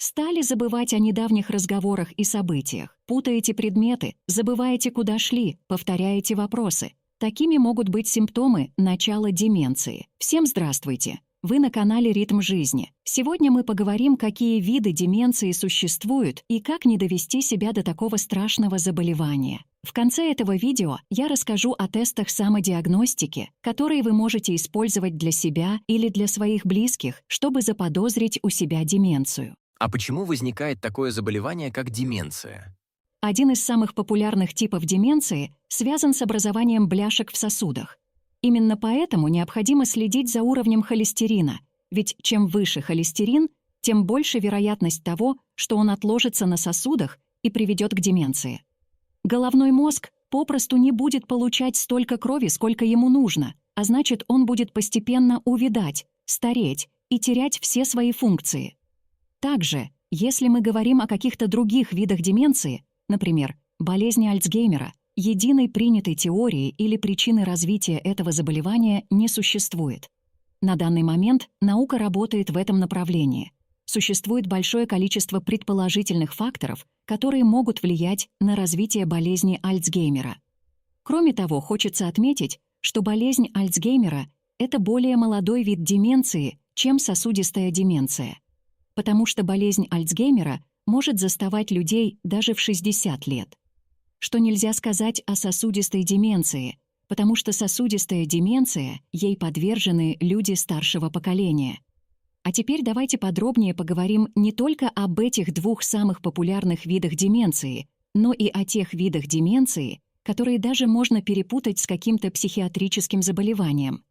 Стали забывать о недавних разговорах и событиях, путаете предметы, забываете, куда шли, повторяете вопросы. Такими могут быть симптомы начала деменции. Всем здравствуйте! Вы на канале «Ритм жизни». Сегодня мы поговорим, какие виды деменции существуют и как не довести себя до такого страшного заболевания. В конце этого видео я расскажу о тестах самодиагностики, которые вы можете использовать для себя или для своих близких, чтобы заподозрить у себя деменцию. А почему возникает такое заболевание, как деменция? Один из самых популярных типов деменции связан с образованием бляшек в сосудах. Именно поэтому необходимо следить за уровнем холестерина, ведь чем выше холестерин, тем больше вероятность того, что он отложится на сосудах и приведет к деменции. Головной мозг попросту не будет получать столько крови, сколько ему нужно, а значит, он будет постепенно увядать, стареть и терять все свои функции. Также, если мы говорим о каких-то других видах деменции, например, болезни Альцгеймера, единой принятой теории или причины развития этого заболевания не существует. На данный момент наука работает в этом направлении. Существует большое количество предположительных факторов, которые могут влиять на развитие болезни Альцгеймера. Кроме того, хочется отметить, что болезнь Альцгеймера — это более молодой вид деменции, чем сосудистая деменция. Потому что болезнь Альцгеймера может заставать людей даже в 60 лет. Что нельзя сказать о сосудистой деменции, потому что сосудистая деменция, ей подвержены люди старшего поколения. А теперь давайте подробнее поговорим не только об этих двух самых популярных видах деменции, но и о тех видах деменции, которые даже можно перепутать с каким-то психиатрическим заболеванием.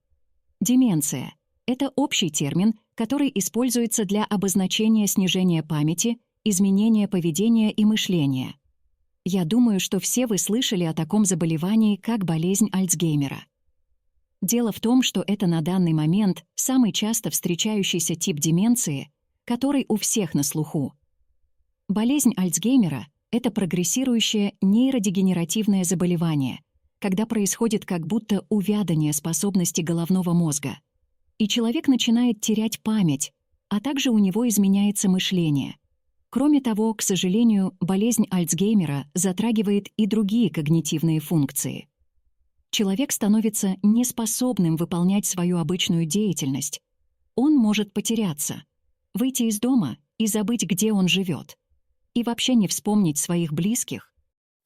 Деменция — это общий термин, который используется для обозначения снижения памяти, изменения поведения и мышления. Я думаю, что все вы слышали о таком заболевании, как болезнь Альцгеймера. Дело в том, что это на данный момент самый часто встречающийся тип деменции, который у всех на слуху. Болезнь Альцгеймера — это прогрессирующее нейродегенеративное заболевание, когда происходит как будто увядание способности головного мозга, и человек начинает терять память, а также у него изменяется мышление. Кроме того, к сожалению, болезнь Альцгеймера затрагивает и другие когнитивные функции. Человек становится неспособным выполнять свою обычную деятельность. Он может потеряться, выйти из дома и забыть, где он живет, и вообще не вспомнить своих близких.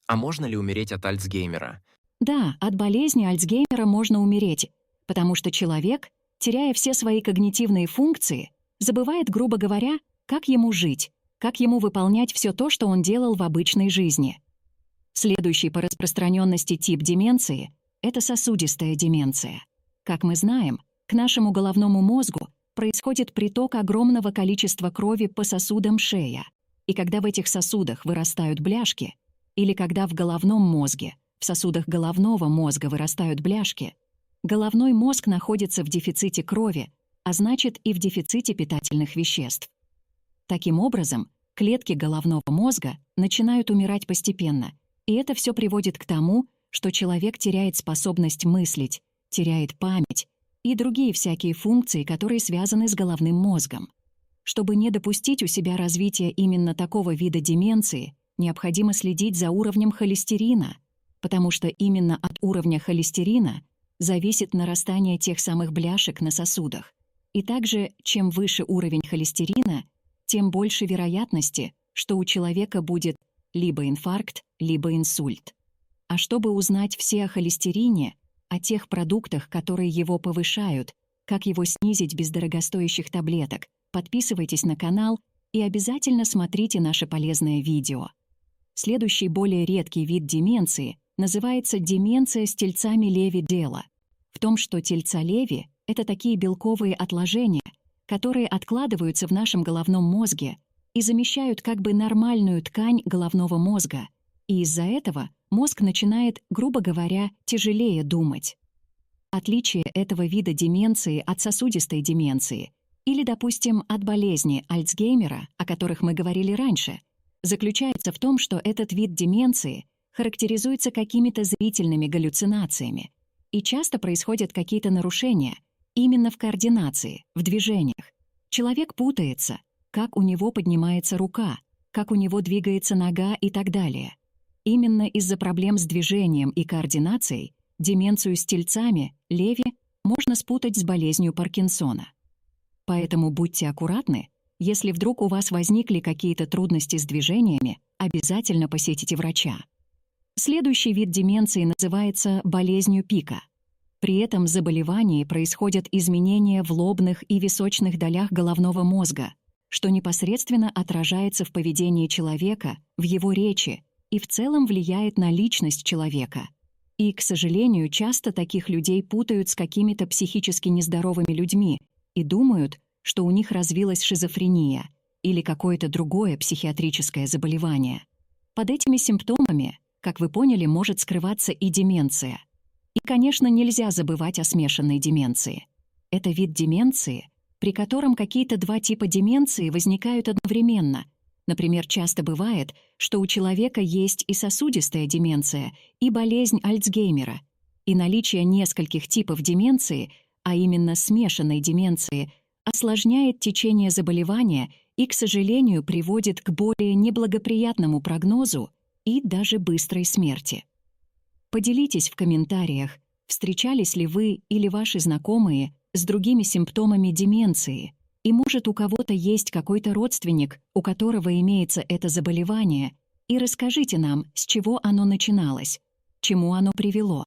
А можно ли умереть от Альцгеймера? Да, от болезни Альцгеймера можно умереть, потому что человек, теряя все свои когнитивные функции, забывает, грубо говоря, как ему жить, как ему выполнять все то, что он делал в обычной жизни. Следующий по распространенности тип деменции — это сосудистая деменция. Как мы знаем, к нашему головному мозгу происходит приток огромного количества крови по сосудам шеи, и когда в этих сосудах вырастают бляшки, или когда в головном мозге, в сосудах головного мозга вырастают бляшки, головной мозг находится в дефиците крови, а значит и в дефиците питательных веществ. Таким образом, клетки головного мозга начинают умирать постепенно, и это все приводит к тому, что человек теряет способность мыслить, теряет память и другие всякие функции, которые связаны с головным мозгом. Чтобы не допустить у себя развития именно такого вида деменции, необходимо следить за уровнем холестерина, потому что именно от уровня холестерина зависит нарастание тех самых бляшек на сосудах. И также, чем выше уровень холестерина, тем больше вероятности, что у человека будет либо инфаркт, либо инсульт. А чтобы узнать все о холестерине, о тех продуктах, которые его повышают, как его снизить без дорогостоящих таблеток, подписывайтесь на канал и обязательно смотрите наше полезное видео. Следующий более редкий вид деменции называется деменция с тельцами Леви-Дела. В том, что тельца Леви — это такие белковые отложения, которые откладываются в нашем головном мозге и замещают как бы нормальную ткань головного мозга, и из-за этого мозг начинает, грубо говоря, тяжелее думать. Отличие этого вида деменции от сосудистой деменции или, допустим, от болезни Альцгеймера, о которых мы говорили раньше, заключается в том, что этот вид деменции характеризуется какими-то зрительными галлюцинациями, и часто происходят какие-то нарушения именно в координации, в движениях. Человек путается, как у него поднимается рука, как у него двигается нога и так далее. Именно из-за проблем с движением и координацией деменцию с тельцами, Леви, можно спутать с болезнью Паркинсона. Поэтому будьте аккуратны, если вдруг у вас возникли какие-то трудности с движениями, обязательно посетите врача. Следующий вид деменции называется болезнью Пика. При этом заболевании происходят изменения в лобных и височных долях головного мозга, что непосредственно отражается в поведении человека, в его речи и в целом влияет на личность человека. И, к сожалению, часто таких людей путают с какими-то психически нездоровыми людьми и думают, что у них развилась шизофрения или какое-то другое психиатрическое заболевание. Под этими симптомами, как вы поняли, может скрываться и деменция. И, конечно, нельзя забывать о смешанной деменции. Это вид деменции, при котором какие-то два типа деменции возникают одновременно. Например, часто бывает, что у человека есть и сосудистая деменция, и болезнь Альцгеймера. И наличие нескольких типов деменции, а именно смешанной деменции, осложняет течение заболевания и, к сожалению, приводит к более неблагоприятному прогнозу и даже быстрой смерти. Поделитесь в комментариях, встречались ли вы или ваши знакомые с другими симптомами деменции, и, может, у кого-то есть какой-то родственник, у которого имеется это заболевание, и расскажите нам, с чего оно начиналось, чему оно привело.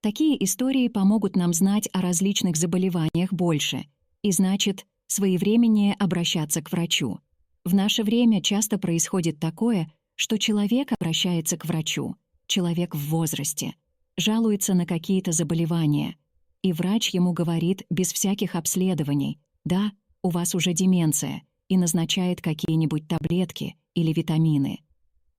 Такие истории помогут нам знать о различных заболеваниях больше, и, значит, своевременнее обращаться к врачу. В наше время часто происходит такое, что человек обращается к врачу, человек в возрасте, жалуется на какие-то заболевания, и врач ему говорит без всяких обследований: «Да, у вас уже деменция», и назначает какие-нибудь таблетки или витамины.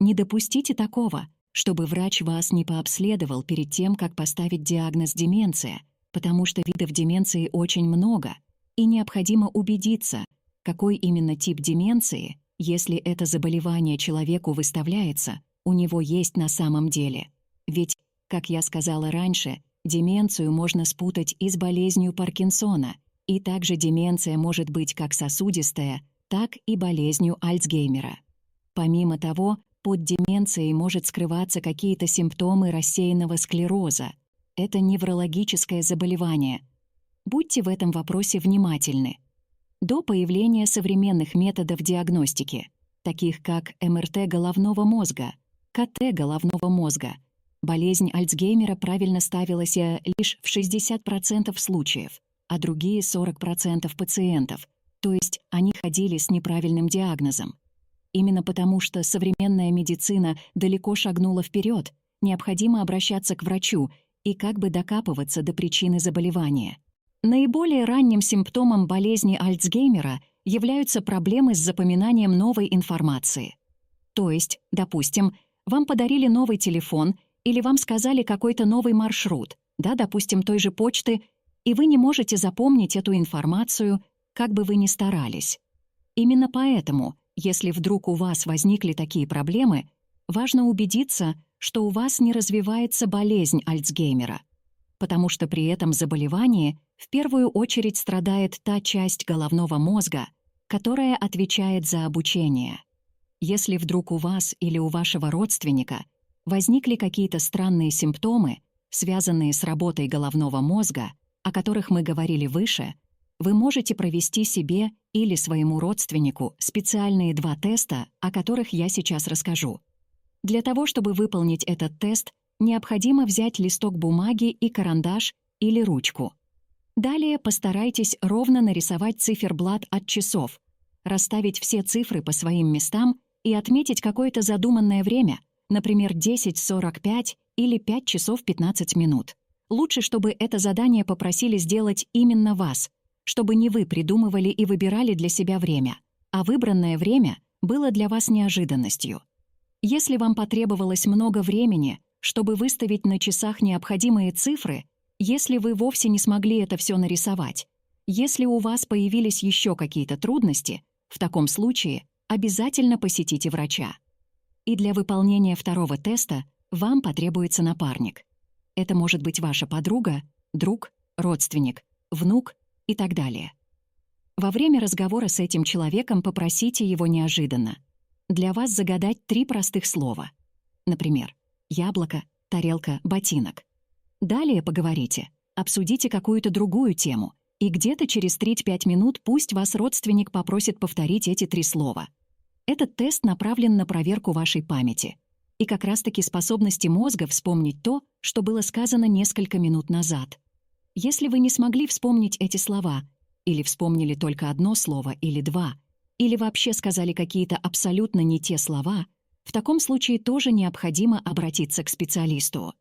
Не допустите такого, чтобы врач вас не пообследовал перед тем, как поставить диагноз «деменция», потому что видов деменции очень много, и необходимо убедиться, какой именно тип деменции, если это заболевание человеку выставляется, у него есть на самом деле. Ведь, как я сказала раньше, деменцию можно спутать и с болезнью Паркинсона, и также деменция может быть как сосудистая, так и болезнью Альцгеймера. Помимо того, под деменцией может скрываться какие-то симптомы рассеянного склероза. Это неврологическое заболевание. Будьте в этом вопросе внимательны. До появления современных методов диагностики, таких как МРТ головного мозга, КТ головного мозга, болезнь Альцгеймера правильно ставилась лишь в 60% случаев, а другие 40% пациентов, то есть они ходили с неправильным диагнозом. Именно потому, что современная медицина далеко шагнула вперед, необходимо обращаться к врачу и как бы докапываться до причины заболевания. Наиболее ранним симптомом болезни Альцгеймера являются проблемы с запоминанием новой информации. То есть, допустим, вам подарили новый телефон или вам сказали какой-то новый маршрут, допустим, той же почты, и вы не можете запомнить эту информацию, как бы вы ни старались. Именно поэтому, если вдруг у вас возникли такие проблемы, важно убедиться, что у вас не развивается болезнь Альцгеймера, потому что при этом заболевании в первую очередь страдает та часть головного мозга, которая отвечает за обучение. Если вдруг у вас или у вашего родственника возникли какие-то странные симптомы, связанные с работой головного мозга, о которых мы говорили выше, вы можете провести себе или своему родственнику специальные 2 теста, о которых я сейчас расскажу. Для того, чтобы выполнить этот тест, необходимо взять листок бумаги и карандаш или ручку. Далее постарайтесь ровно нарисовать циферблат от часов, расставить все цифры по своим местам и отметить какое-то задуманное время, например, 10:45 или 5 часов 15 минут. Лучше, чтобы это задание попросили сделать именно вас, чтобы не вы придумывали и выбирали для себя время, а выбранное время было для вас неожиданностью. Если вам потребовалось много времени, чтобы выставить на часах необходимые цифры, если вы вовсе не смогли это все нарисовать, если у вас появились еще какие-то трудности, в таком случае обязательно посетите врача. И для выполнения второго теста вам потребуется напарник. Это может быть ваша подруга, друг, родственник, внук и так далее. Во время разговора с этим человеком попросите его неожиданно для вас загадать 3 простых слова. Например, яблоко, тарелка, ботинок. Далее поговорите, обсудите какую-то другую тему, и где-то через 3-5 минут пусть вас родственник попросит повторить эти 3 слова. Этот тест направлен на проверку вашей памяти и как раз-таки способности мозга вспомнить то, что было сказано несколько минут назад. Если вы не смогли вспомнить эти слова, или вспомнили только одно слово или 2, или вообще сказали какие-то абсолютно не те слова, в таком случае тоже необходимо обратиться к специалисту.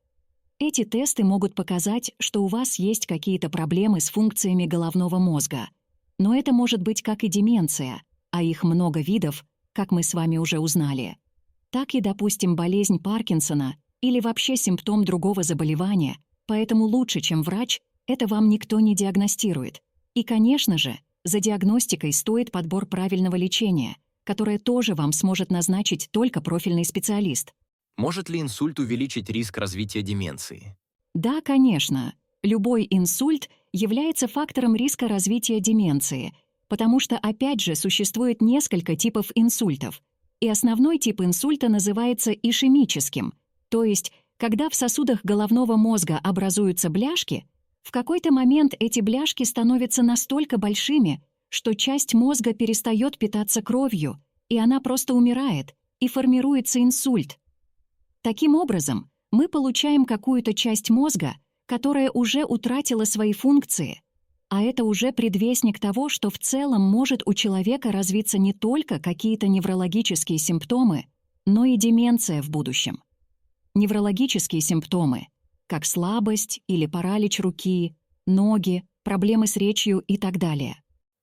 Эти тесты могут показать, что у вас есть какие-то проблемы с функциями головного мозга. Но это может быть как и деменция, а их много видов, как мы с вами уже узнали. Так и, допустим, болезнь Паркинсона или вообще симптом другого заболевания, поэтому лучше, чем врач, это вам никто не диагностирует. И, конечно же, за диагностикой стоит подбор правильного лечения, которое тоже вам сможет назначить только профильный специалист. Может ли инсульт увеличить риск развития деменции? Да, конечно. Любой инсульт является фактором риска развития деменции, потому что, опять же, существует несколько типов инсультов. И основной тип инсульта называется ишемическим, то есть, когда в сосудах головного мозга образуются бляшки, в какой-то момент эти бляшки становятся настолько большими, что часть мозга перестает питаться кровью, и она просто умирает, и формируется инсульт. Таким образом, мы получаем какую-то часть мозга, которая уже утратила свои функции, а это уже предвестник того, что в целом может у человека развиться не только какие-то неврологические симптомы, но и деменция в будущем. Неврологические симптомы, как слабость или паралич руки, ноги, проблемы с речью и так далее.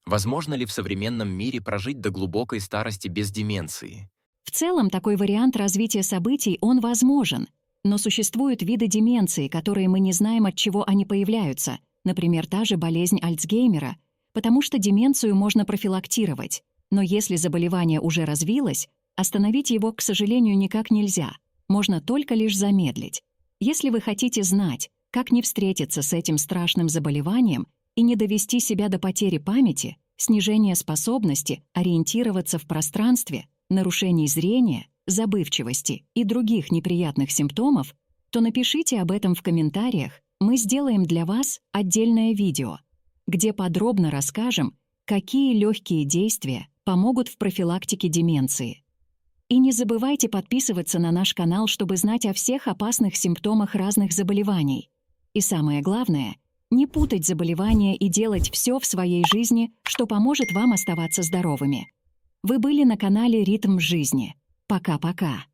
Возможно ли в современном мире прожить до глубокой старости без деменции? В целом, такой вариант развития событий, он возможен, но существуют виды деменции, которые мы не знаем, от чего они появляются, например, та же болезнь Альцгеймера, потому что деменцию можно профилактировать, но если заболевание уже развилось, остановить его, к сожалению, никак нельзя, можно только лишь замедлить. Если вы хотите знать, как не встретиться с этим страшным заболеванием и не довести себя до потери памяти, снижения способности ориентироваться в пространстве, нарушений зрения, забывчивости и других неприятных симптомов, то напишите об этом в комментариях, мы сделаем для вас отдельное видео, где подробно расскажем, какие легкие действия помогут в профилактике деменции. И не забывайте подписываться на наш канал, чтобы знать о всех опасных симптомах разных заболеваний. И самое главное, не путать заболевания и делать все в своей жизни, что поможет вам оставаться здоровыми. Вы были на канале «Ритм жизни». Пока-пока.